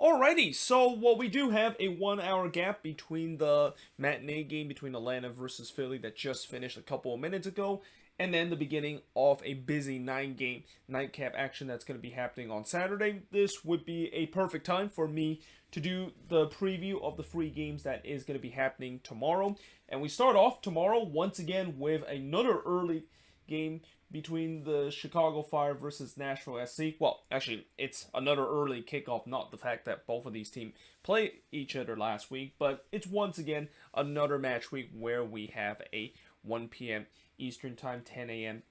Alrighty, so we do have a 1 hour gap between the matinee game between Atlanta versus Philly that just finished a couple of minutes ago, and then the beginning of a busy 9 game nightcap action that's going to be happening on Saturday. This would be a perfect time for me to do the preview of the free games that is going to be happening tomorrow. And we start off tomorrow once again with another early game between the Chicago Fire versus Nashville SC. Well, actually, it's another early kickoff, not the fact that both of these teams played each other last week, but it's once again another match week where we have a 1 p.m. Eastern Time, 10 a.m.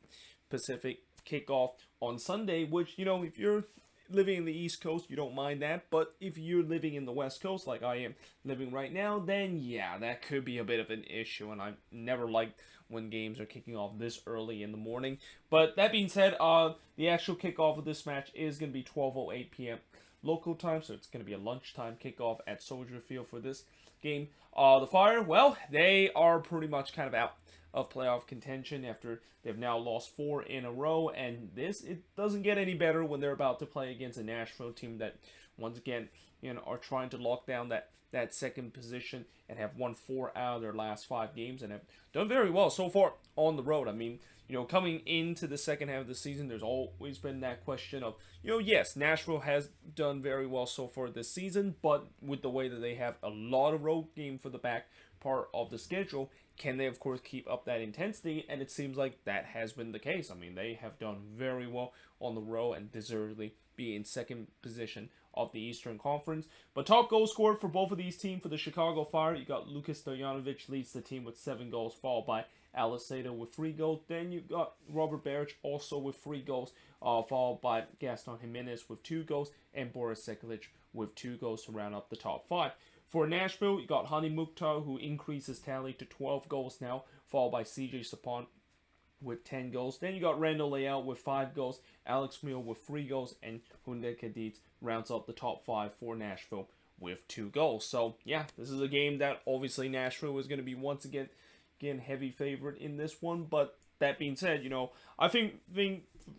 Pacific kickoff on Sunday, which, if you're living in the East Coast, you don't mind that. But if you're living in the West Coast, like I am living right now, then yeah, that could be a bit of an issue. And I never liked when games are kicking off this early in the morning. But that being said, the actual kickoff of this match is going to be 12:08 p.m. local time, so it's going to be a lunchtime kickoff at Soldier Field for this game. The Fire, well, they are pretty much kind of out of playoff contention after they've now lost 4 in a row, and it doesn't get any better when they're about to play against a Nashville team that once again are trying to lock down that second position and have won 4 out of their last 5 games and have done very well so far on the road. I mean, coming into the second half of the season, there's always been that question of, yes, Nashville has done very well so far this season, but with the way that they have a lot of road game for the back part of the schedule, can they, of course, keep up that intensity? And it seems like that has been the case. I mean, they have done very well on the road and deservedly be in second position of the Eastern Conference. But top goal scorer for both of these teams, for the Chicago Fire, you got Lukas Stojanovic leads the team with 7 goals, followed by Aliseda with 3 goals. Then you got Robert Beric also with 3 goals, followed by Gaston Jimenez with 2 goals, and Boris Sekulic with 2 goals to round up the top 5. For Nashville, you got Hani Mukhtar, who increases tally to 12 goals now, followed by CJ Sapon with 10 goals. Then you got Randall Leal with 5 goals, Alex Mule with 3 goals, and Hyundai Cadiz rounds up the top 5 for Nashville with 2 goals. So, yeah, this is a game that obviously Nashville is going to be once again heavy favorite in this one. But that being said, I think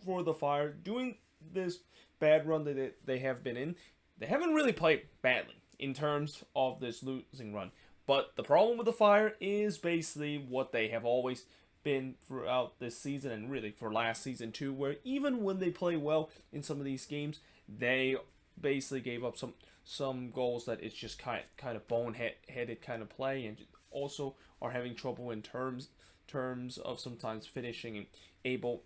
for the Fire, doing this bad run that they have been in, they haven't really played badly in terms of this losing run. But the problem with the Fire is basically what they have always been throughout this season and really for last season too, where even when they play well in some of these games, they basically gave up some goals that it's just kind of boneheaded kind of play, and also are having trouble in terms of sometimes finishing and able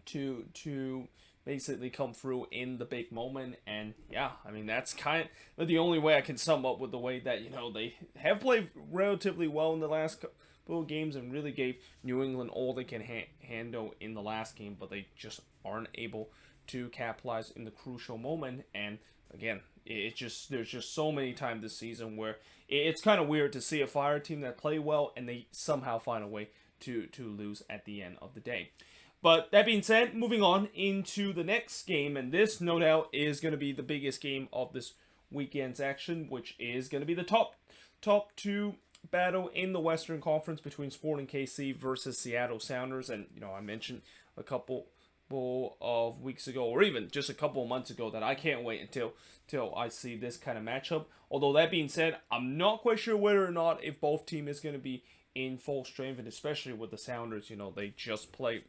to basically come through in the big moment. And yeah, I mean, that's kind of the only way I can sum up with the way that they have played relatively well in the last couple of games and really gave New England all they can handle in the last game, but they just aren't able to capitalize in the crucial moment. And again, there's just so many times this season where it's kind of weird to see a Fire team that play well and they somehow find a way to lose at the end of the day. But that being said, moving on into the next game, and this no doubt is going to be the biggest game of this weekend's action, which is going to be the top 2 battle in the Western Conference between Sporting KC versus Seattle Sounders. And I mentioned a couple of weeks ago, or even just a couple of months ago, that I can't wait until I see this kind of matchup. Although that being said, I'm not quite sure whether or not if both teams is going to be in full strength, and especially with the Sounders, they just played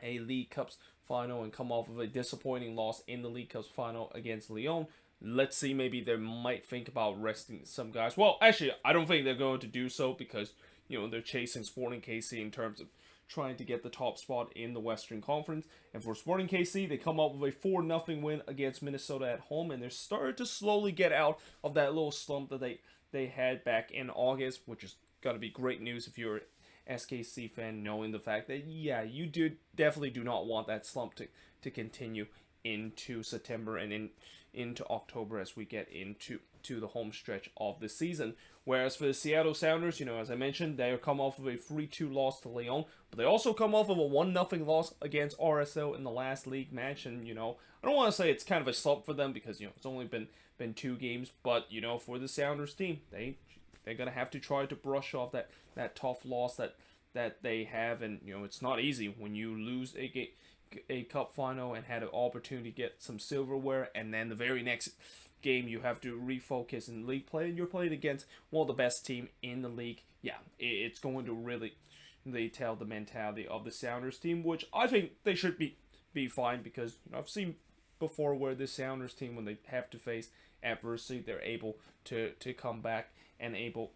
a League Cups final and come off of a disappointing loss in the League Cups final against Lyon. Let's see, maybe they might think about resting some guys. Well, actually, I don't think they're going to do so because, they're chasing Sporting KC in terms of trying to get the top spot in the Western Conference. And for Sporting KC, they come up with a 4-0 win against Minnesota at home, and they're starting to slowly get out of that little slump that they had back in August, which is going to be great news if you're SKC fan, knowing the fact that, yeah, you definitely do not want that slump to continue into September and into October as we get into the home stretch of the season. Whereas for the Seattle Sounders, as I mentioned, they come off of a 3-2 loss to Lyon, but they also come off of a 1-0 loss against RSL in the last league match. And I don't want to say it's kind of a slump for them because it's only been 2 games, but for the Sounders team, they're gonna have to try to brush off that tough loss that they have. And it's not easy when you lose a cup final and had an opportunity to get some silverware, and then the very next game you have to refocus in league play, and you're playing against one of the best team in the league. Yeah, it's going to really tell the mentality of the Sounders team, which I think they should be fine, because I've seen before where the Sounders team, when they have to face adversity, they're able to come back and able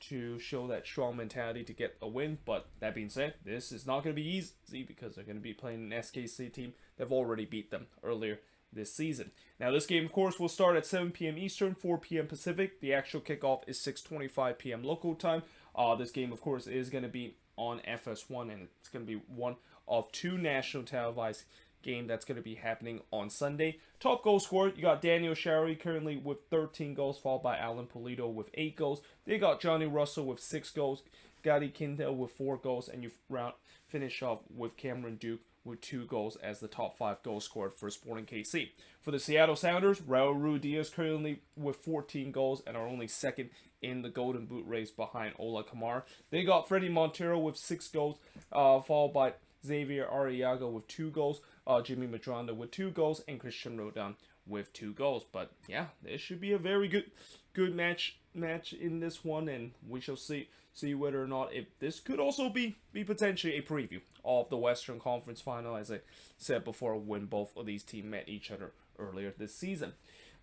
to show that strong mentality to get a win. But that being said, this is not going to be easy, because they're going to be playing an SKC team. They've already beat them earlier this season. Now, this game, of course, will start at 7 p.m. Eastern, 4 p.m. Pacific. The actual kickoff is 6:25 p.m. local time. This game, of course, is going to be on FS1, and it's going to be one of two national televised game that's going to be happening on Sunday. Top goal scorer, you got Daniel Sherry currently with 13 goals, followed by Alan Polito with 8 goals. They got Johnny Russell with 6 goals, Gary Kindle with 4 goals, and you finish off with Cameron Duke with 2 goals as the top 5 goals scored for Sporting KC. For the Seattle Sounders, Raul Ruidiaz currently with 14 goals and are only second in the Golden Boot race behind Ola Kamara. They got Freddie Montero with 6 goals, followed by Xavier Arriaga with 2 goals, Jimmy Madronda with 2 goals, and Christian Rodon with 2 goals. But yeah, this should be a very good match in this one, and we shall see whether or not if this could also be potentially a preview of the Western Conference Final, as I said before, when both of these teams met each other earlier this season.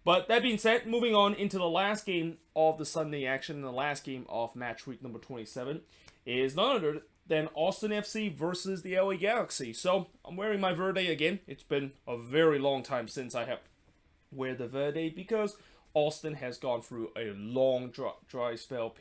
But that being said, moving on into the last game of the Sunday action, and the last game of match week number 27 is none other than Austin FC versus the LA Galaxy. So I'm wearing my Verde again. It's been a very long time since I have wear the Verde, because Austin has gone through a long dry spell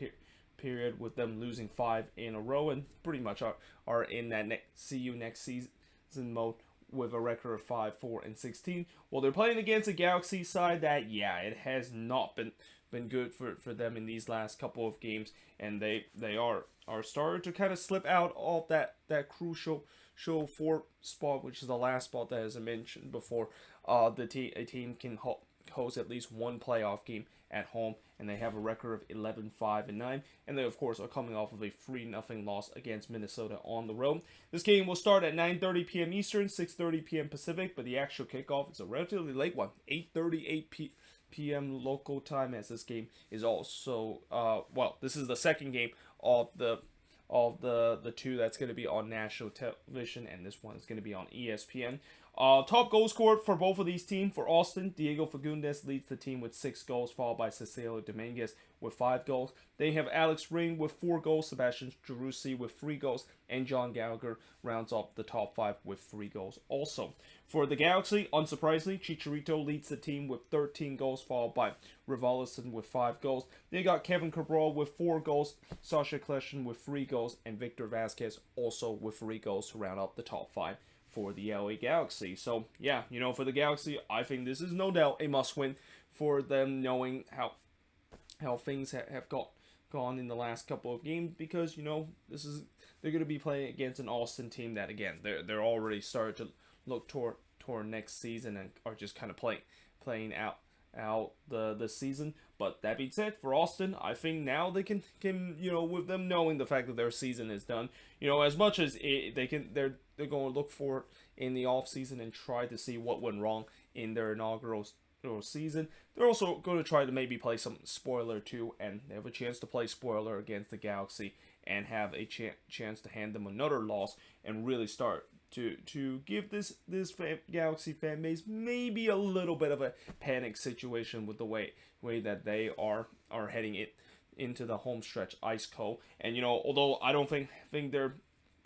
period with them losing 5 in a row, and pretty much are in that see you next season mode with a record of 5-4-16. Well, they're playing against a Galaxy side that, yeah, it has not been good for them in these last couple of games, and they are starting to kind of slip out of that crucial show 4 spot, which is the last spot that, as I mentioned before, a team can host at least one playoff game at home, and they have a record of 11-5-9, and they of course are coming off of a 3-0 loss against Minnesota on the road. This game will start at 9:30 p.m. Eastern, 6:30 p.m. Pacific, but the actual kickoff is a relatively late one, 8:38 p.m. local time, as this game is also this is the second game of the two that's going to be on national television, and this one is going to be on ESPN. Top goal scorer for both of these teams. For Austin, Diego Fagundes leads the team with 6 goals, followed by Cecilio Dominguez with 5 goals. They have Alex Ring with 4 goals, Sebastian Jerussi with 3 goals, and John Gallagher rounds up the top 5 with 3 goals also. For the Galaxy, unsurprisingly, Chicharito leads the team with 13 goals, followed by Rivalison with 5 goals. They got Kevin Cabral with 4 goals, Sasha Kleshin with 3 goals, and Victor Vasquez also with 3 goals to round up the top 5 for the LA Galaxy. So yeah, for the Galaxy, I think this is no doubt a must-win for them, knowing how things have gone in the last couple of games, because they're going to be playing against an Austin team that, again, they're already started to look toward next season and are just kind of playing out the season. But that being said, for Austin, I think now they can with them knowing the fact that their season is done, as much as they're going to look for in the off season and try to see what went wrong in their inaugural season. They're also going to try to maybe play some spoiler too, and they have a chance to play spoiler against the Galaxy and have a chance to hand them another loss and really start to give this Galaxy fan base maybe a little bit of a panic situation with the way that they are heading into the home stretch ice cold. And although I don't think they're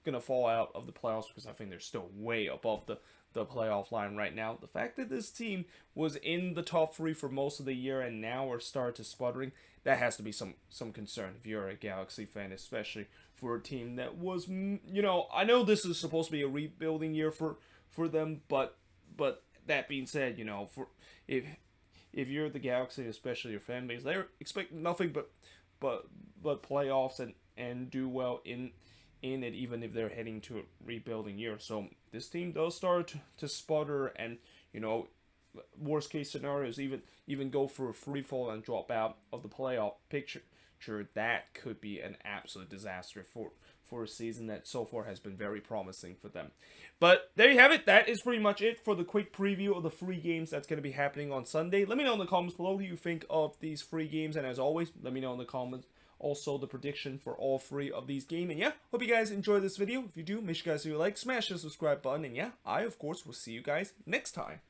gonna fall out of the playoffs, because I think they're still way above the playoff line right now, the fact that this team was in the top 3 for most of the year and now are starting to sputtering, that has to be some concern if you're a Galaxy fan, especially for a team that was, I know this is supposed to be a rebuilding year for them, but that being said, for if you're the Galaxy, especially your fan base, they expect nothing but playoffs and do well in it, even if they're heading to a rebuilding year. So this team does start to sputter, and worst case scenarios even go for a free fall and drop out of the playoff picture future, that could be an absolute disaster for a season that so far has been very promising for them. But there you have it. That is pretty much it for the quick preview of the free games that's going to be happening on Sunday. Let me know in the comments below what you think of these free games. And as always, let me know in the comments also the prediction for all 3 of these games. And yeah, hope you guys enjoyed this video. If you do, make sure you guys do a like, smash the subscribe button. And yeah, I, of course, will see you guys next time.